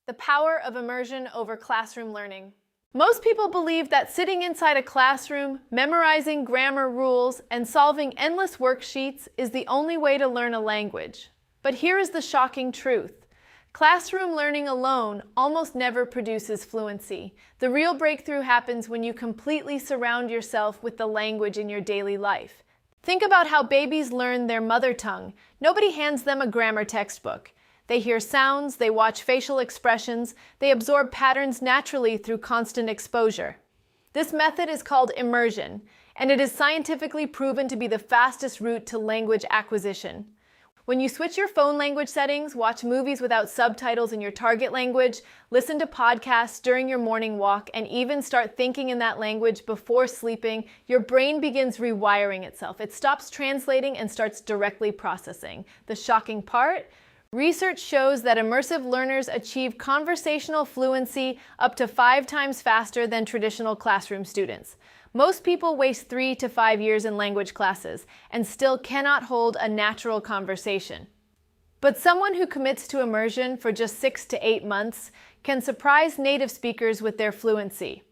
The power of immersion over classroom learning. Most people believe that sitting inside a classroom, memorizing grammar rules, and solving endless worksheets is the only way to learn a language. But here is the shocking truth. Classroom learning alone almost never produces fluency. The real breakthrough happens when you completely surround yourself with the language in your daily life. Think about how babies learn their mother tongue. Nobody hands them a grammar textbook. They hear sounds, they watch facial expressions, they absorb patterns naturally through constant exposure. This method is called immersion, and it is scientifically proven to be the fastest route to language acquisition. When you switch your phone language settings, watch movies without subtitles in your target language, listen to podcasts during your morning walk, and even start thinking in that language before sleeping, your brain begins rewiring itself. It stops translating and starts directly processing. The shocking part? Research shows that immersive learners achieve conversational fluency up to 5 times faster than traditional classroom students. Most people waste 3 to 5 years in language classes and still cannot hold a natural conversation. But someone who commits to immersion for just 6 to 8 months can surprise native speakers with their fluency.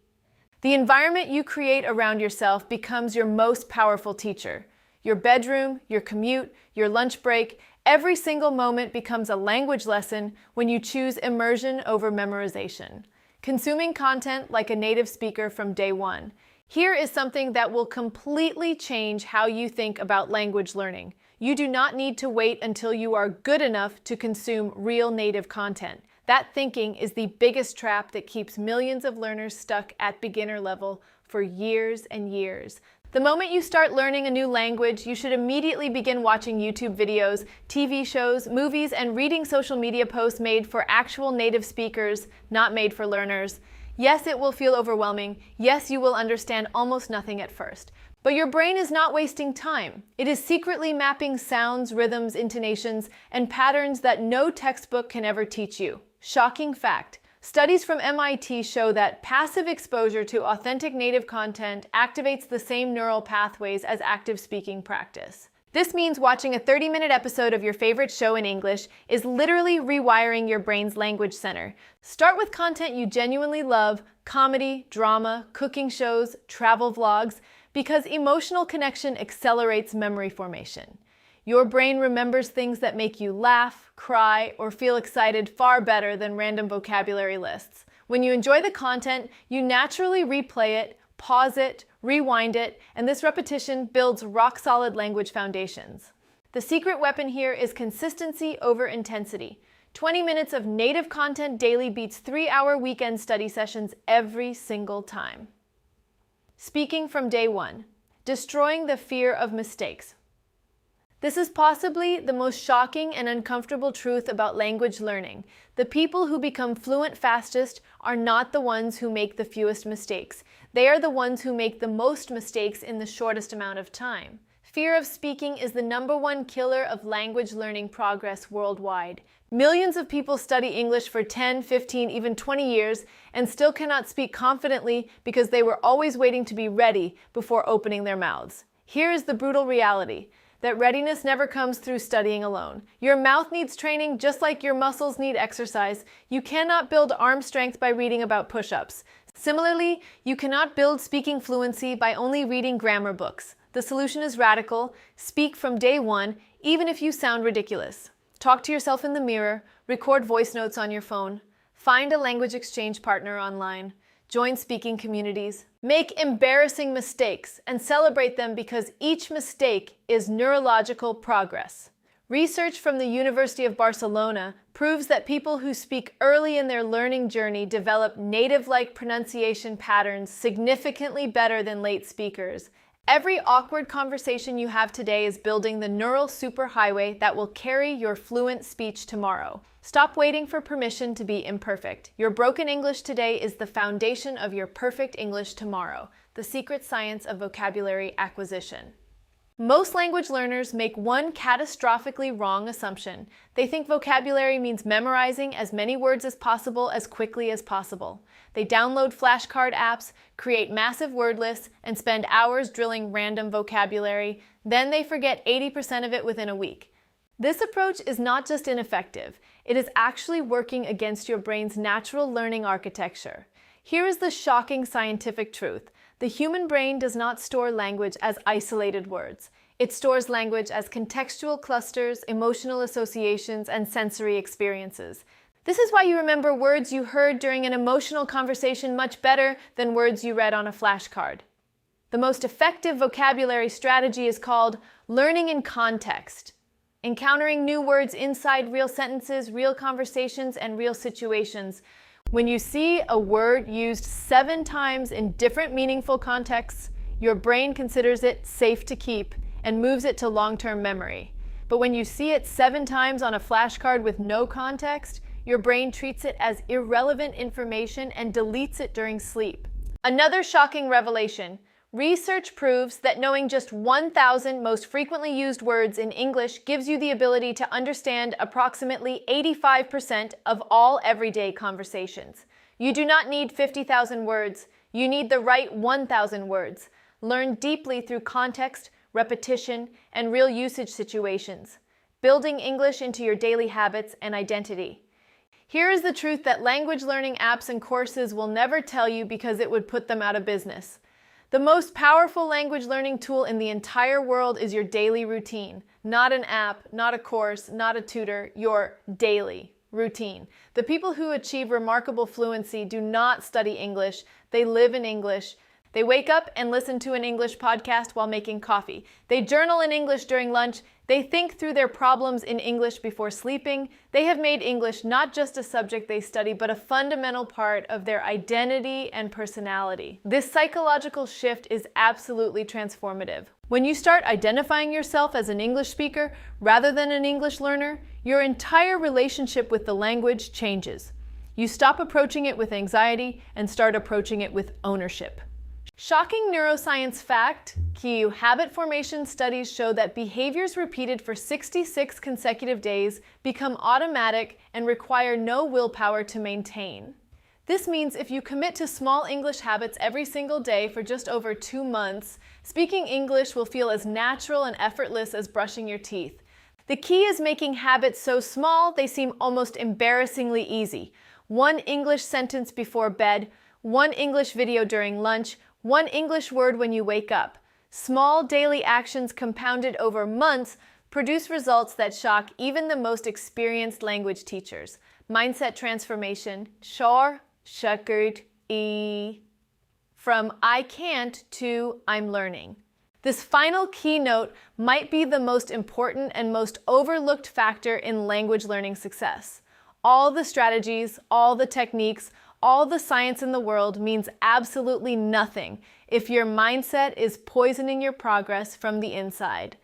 The environment you create around yourself becomes your most powerful teacher. Your bedroom, your commute, your lunch break, every single moment becomes a language lesson when you choose immersion over memorization. Consuming content like a native speaker from day one. Here is something that will completely change how you think about language learning. You do not need to wait until you are good enough to consume real native content. That thinking is the biggest trap that keeps millions of learners stuck at beginner level for years and years. The moment you start learning a new language, you should immediately begin watching YouTube videos, TV shows, movies, and reading social media posts made for actual native speakers, not made for learners. Yes, it will feel overwhelming. Yes, you will understand almost nothing at first. But your brain is not wasting time. It is secretly mapping sounds, rhythms, intonations, and patterns that no textbook can ever teach you. Shocking fact. Studies from MIT show that passive exposure to authentic native content activates the same neural pathways as active speaking practice. This means watching a 30-minute episode of your favorite show in English is literally rewiring your brain's language center. Start with content you genuinely love, comedy, drama, cooking shows, travel vlogs, because emotional connection accelerates memory formation. Your brain remembers things that make you laugh, cry, or feel excited far better than random vocabulary lists. When you enjoy the content, you naturally replay it, pause it, rewind it, and this repetition builds rock-solid language foundations. The secret weapon here is consistency over intensity. 20 minutes of native content daily beats 3-hour weekend study sessions every single time. Speaking from day one. Destroying the fear of mistakes. This is possibly the most shocking and uncomfortable truth about language learning. The people who become fluent fastest are not the ones who make the fewest mistakes. They are the ones who make the most mistakes in the shortest amount of time. Fear of speaking is the #1 killer of language learning progress worldwide. Millions of people study English for 10, 15, even 20 years and still cannot speak confidently because they were always waiting to be ready before opening their mouths. Here is the brutal reality. That readiness never comes through studying alone. Your mouth needs training just like your muscles need exercise. You cannot build arm strength by reading about push-ups. Similarly, you cannot build speaking fluency by only reading grammar books. The solution is radical. Speak from day one, even if you sound ridiculous. Talk to yourself in the mirror, record voice notes on your phone, find a language exchange partner online, join speaking communities. Make embarrassing mistakes and celebrate them because each mistake is neurological progress. Research from the University of Barcelona proves that people who speak early in their learning journey develop native-like pronunciation patterns significantly better than late speakers. Every awkward conversation you have today is building the neural superhighway that will carry your fluent speech tomorrow. Stop waiting for permission to be imperfect. Your broken English today is the foundation of your perfect English tomorrow, the secret science of vocabulary acquisition. Most language learners make one catastrophically wrong assumption. They think vocabulary means memorizing as many words as possible as quickly as possible. They download flashcard apps, create massive word lists, and spend hours drilling random vocabulary. Then they forget 80% of it within a week. This approach is not just ineffective, It is actually working against your brain's natural learning architecture. Here is the shocking scientific truth. The human brain does not store language as isolated words. It stores language as contextual clusters, emotional associations, and sensory experiences. This is why you remember words you heard during an emotional conversation much better than words you read on a flashcard. The most effective vocabulary strategy is called learning in context. Encountering new words inside real sentences, real conversations, and real situations. When you see a word used 7 times in different meaningful contexts, your brain considers it safe to keep and moves it to long-term memory. But when you see it 7 times on a flashcard with no context, your brain treats it as irrelevant information and deletes it during sleep. Another shocking revelation. Research proves that knowing just 1,000 most frequently used words in English gives you the ability to understand approximately 85% of all everyday conversations. You do not need 50,000 words. You need the right 1,000 words. Learn deeply through context, repetition, and real usage situations, building English into your daily habits and identity. Here is the truth that language learning apps and courses will never tell you because it would put them out of business. The most powerful language learning tool in the entire world is your daily routine. Not an app, not a course, not a tutor, your daily routine. The people who achieve remarkable fluency do not study English, they live in English. They wake up and listen to an English podcast while making coffee. They journal in English during lunch. They think through their problems in English before sleeping. They have made English not just a subject they study, but a fundamental part of their identity and personality. This psychological shift is absolutely transformative. When you start identifying yourself as an English speaker rather than an English learner, your entire relationship with the language changes. You stop approaching it with anxiety and start approaching it with ownership. Shocking neuroscience fact, habit formation studies show that behaviors repeated for 66 consecutive days become automatic and require no willpower to maintain. This means if you commit to small English habits every single day for just over 2 months, speaking English will feel as natural and effortless as brushing your teeth. The key is making habits so small they seem almost embarrassingly easy. 1 English sentence before bed, 1 English video during lunch, 1 English word when you wake up. Small daily actions compounded over months produce results that shock even the most experienced language teachers. Mindset transformation, from I can't to I'm learning. This final keynote might be the most important and most overlooked factor in language learning success. All the strategies, all the techniques, all the science in the world means absolutely nothing if your mindset is poisoning your progress from the inside.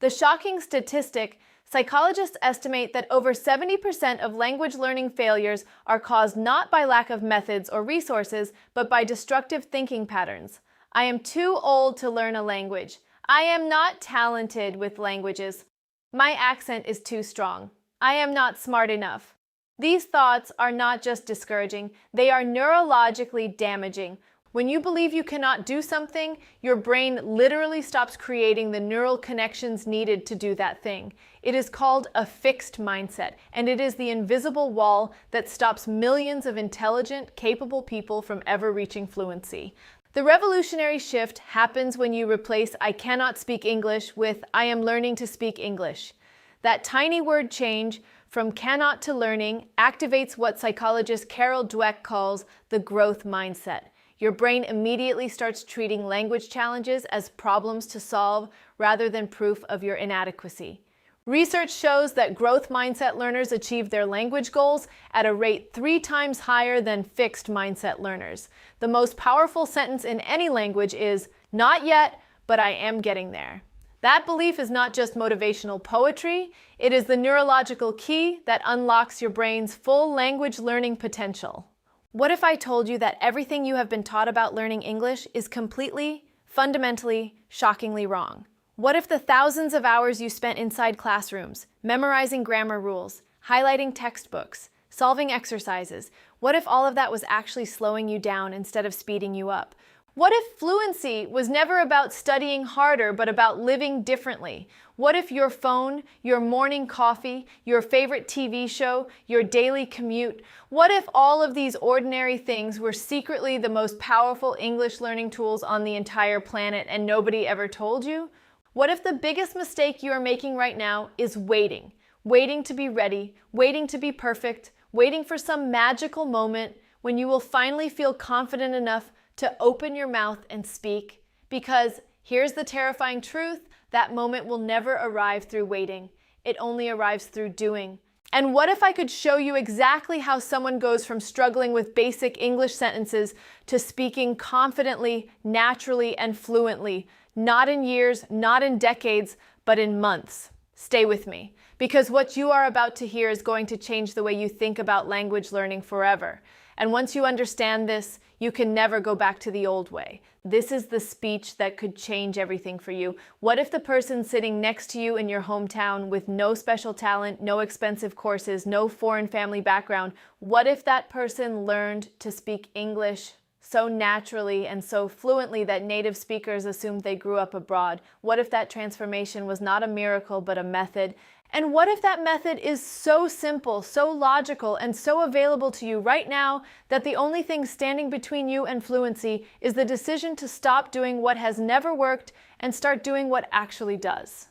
The shocking statistic, psychologists estimate that over 70% of language learning failures are caused not by lack of methods or resources, but by destructive thinking patterns. I am too old to learn a language. I am not talented with languages. My accent is too strong. I am not smart enough. These thoughts are not just discouraging, they are neurologically damaging. When you believe you cannot do something, your brain literally stops creating the neural connections needed to do that thing. It is called a fixed mindset, and it is the invisible wall that stops millions of intelligent, capable people from ever reaching fluency. The revolutionary shift happens when you replace I cannot speak English with I am learning to speak English. That tiny word change from cannot to learning activates what psychologist Carol Dweck calls the growth mindset. Your brain immediately starts treating language challenges as problems to solve rather than proof of your inadequacy. Research shows that growth mindset learners achieve their language goals at a rate 3 times higher than fixed mindset learners. The most powerful sentence in any language is, "Not yet, but I am getting there." That belief is not just motivational poetry, it is the neurological key that unlocks your brain's full language learning potential. What if I told you that everything you have been taught about learning English is completely, fundamentally, shockingly wrong? What if the thousands of hours you spent inside classrooms, memorizing grammar rules, highlighting textbooks, solving exercises, what if all of that was actually slowing you down instead of speeding you up? What if fluency was never about studying harder, but about living differently? What if your phone, your morning coffee, your favorite TV show, your daily commute, what if all of these ordinary things were secretly the most powerful English learning tools on the entire planet and nobody ever told you? What if the biggest mistake you are making right now is waiting? Waiting to be ready, waiting to be perfect, waiting for some magical moment when you will finally feel confident enough to open your mouth and speak, because here's the terrifying truth, that moment will never arrive through waiting. It only arrives through doing. And what if I could show you exactly how someone goes from struggling with basic English sentences to speaking confidently, naturally, and fluently, not in years, not in decades, but in months? Stay with me, because what you are about to hear is going to change the way you think about language learning forever. And once you understand this, you can never go back to the old way. This is the speech that could change everything for you. What if the person sitting next to you in your hometown with no special talent, no expensive courses, no foreign family background, what if that person learned to speak English so naturally and so fluently that native speakers assumed they grew up abroad? What if that transformation was not a miracle but a method? And what if that method is so simple, so logical, and so available to you right now that the only thing standing between you and fluency is the decision to stop doing what has never worked and start doing what actually does?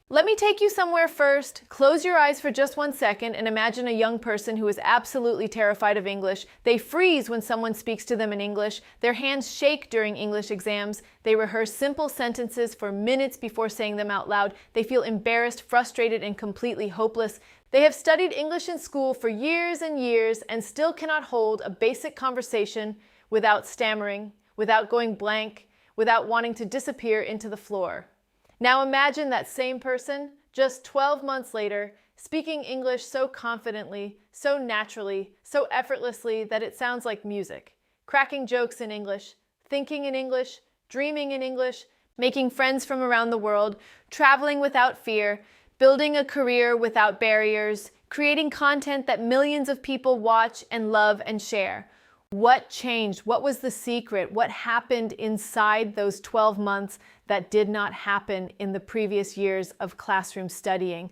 Let me take you somewhere first. Close your eyes for just 1 second and imagine a young person who is absolutely terrified of English. They freeze when someone speaks to them in English. Their hands shake during English exams. They rehearse simple sentences for minutes before saying them out loud. They feel embarrassed, frustrated, and completely hopeless. They have studied English in school for years and years and still cannot hold a basic conversation without stammering, without going blank, without wanting to disappear into the floor. Now imagine that same person, just 12 months later, speaking English so confidently, so naturally, so effortlessly that it sounds like music, cracking jokes in English, thinking in English, dreaming in English, making friends from around the world, traveling without fear, building a career without barriers, creating content that millions of people watch and love and share. What changed? What was the secret? What happened inside those 12 months that did not happen in the previous years of classroom studying?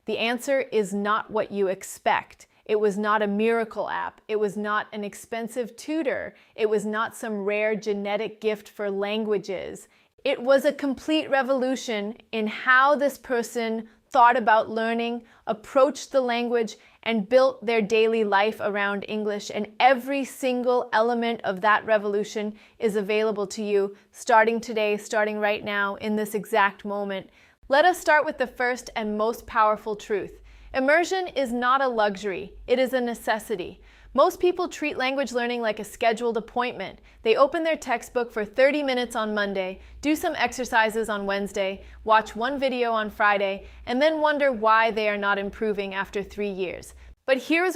The answer is not what you expect. It was not a miracle app. It was not an expensive tutor. It was not some rare genetic gift for languages. It was a complete revolution in how this person thought about learning, approached the language, and built their daily life around English. And every single element of that revolution is available to you starting today, starting right now, in this exact moment. Let us start with the first and most powerful truth. Immersion is not a luxury, it is a necessity. Most people treat language learning like a scheduled appointment. They open their textbook for 30 minutes on Monday, do some exercises on Wednesday, watch one video on Friday, and then wonder why they are not improving after 3 years. But here's what